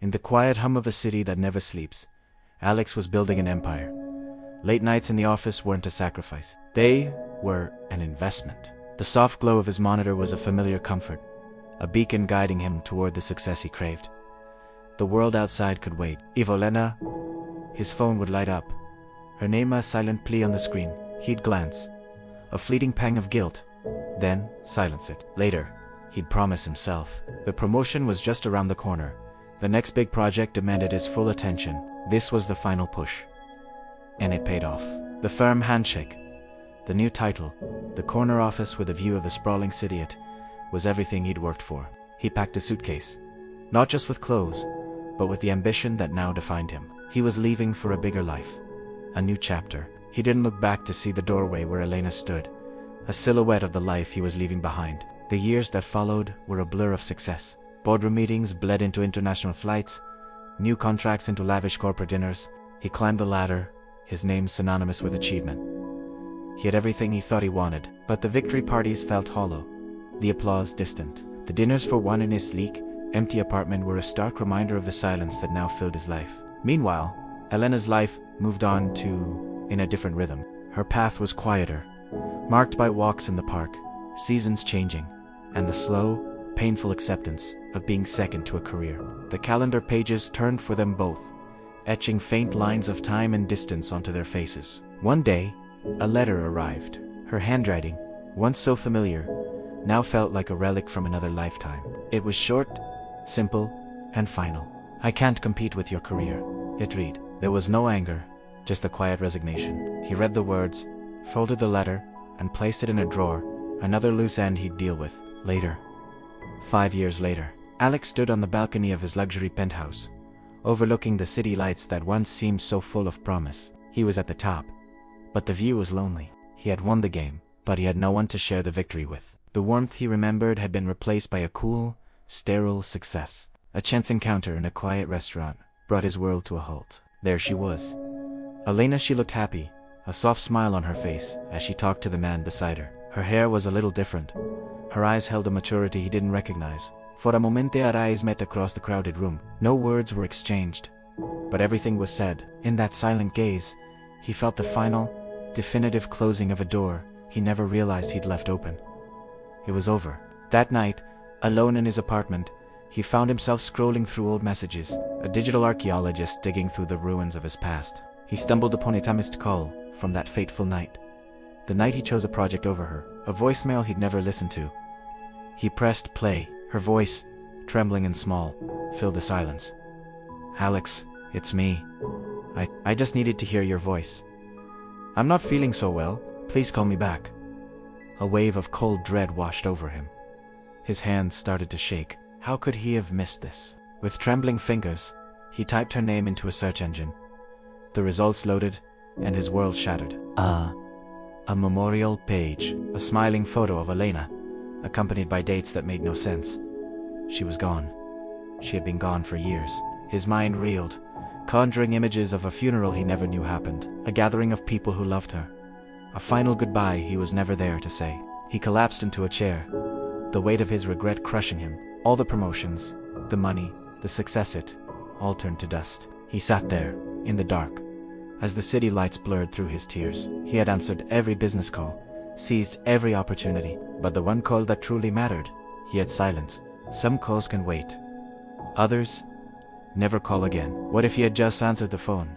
In the quiet hum of a city that never sleeps, Alex was building an empire. Late nights in the office weren't a sacrifice. They were an investment. The soft glow of his monitor was a familiar comfort, a beacon guiding him toward the success he craved. The world outside could wait. Evolena, his phone would light up, her name a silent plea on the screen. He'd glance, a fleeting pang of guilt, then silence it. Later, he'd promise himself. The promotion was just around the corner. The next big project demanded his full attention. This was the final push. And it paid off. The firm handshake, the new title, the corner office with a view of the sprawling city, it was everything he'd worked for. He packed a suitcase, not just with clothes, but with the ambition that now defined him. He was leaving for a bigger life, a new chapter. He didn't look back to see the doorway where Elena stood, a silhouette of the life he was leaving behind. The years that followed were a blur of success. Boardroom meetings bled into international flights, new contracts into lavish corporate dinners. He climbed the ladder, his name synonymous with achievement. He had everything he thought he wanted, but the victory parties felt hollow, the applause distant. The dinners for one in his sleek, empty apartment were a stark reminder of the silence that now filled his life. Meanwhile, Elena's life moved on in a different rhythm. Her path was quieter, marked by walks in the park, seasons changing, and the slow, painful acceptance of being second to a career. The calendar pages turned for them both, etching faint lines of time and distance onto their faces. One day, a letter arrived. Her handwriting, once so familiar, now felt like a relic from another lifetime. It was short, simple, and final. "I can't compete with your career," it read. There was no anger, just a quiet resignation. He read the words, folded the letter, and placed it in a drawer, another loose end he'd deal with later. 5 years later, Alex stood on the balcony of his luxury penthouse, overlooking the city lights that once seemed so full of promise. He was at the top, but the view was lonely. He had won the game, but he had no one to share the victory with. The warmth he remembered had been replaced by a cool, sterile success. A chance encounter in a quiet restaurant brought his world to a halt. There she was. Elena, she looked happy, a soft smile on her face as she talked to the man beside her. Her hair was a little different. Her eyes held a maturity he didn't recognize. For a moment their eyes met across the crowded room. No words were exchanged, but everything was said. In that silent gaze, he felt the final, definitive closing of a door he never realized he'd left open. It was over. That night, alone in his apartment, he found himself scrolling through old messages, a digital archaeologist digging through the ruins of his past. He stumbled upon a missed call from that fateful night. The night he chose a project over her, a voicemail he'd never listened to. He pressed play. Her voice, trembling and small, filled the silence. "Alex, it's me. I just needed to hear your voice. I'm not feeling so well. Please call me back." A wave of cold dread washed over him. His hands started to shake. How could he have missed this? With trembling fingers, he typed her name into a search engine. The results loaded, and his world shattered. A memorial page. A smiling photo of Elena, accompanied by dates that made no sense. She was gone. She had been gone for years. His mind reeled, conjuring images of a funeral he never knew happened, a gathering of people who loved her, a final goodbye he was never there to say. He collapsed into a chair, the weight of his regret crushing him. All the promotions, the money, the success, it all turned to dust. He sat there, in the dark, as the city lights blurred through his tears. He had answered every business call, seized every opportunity, but the one call that truly mattered, he had silenced. Some calls can wait. Others never call again. What if he had just answered the phone?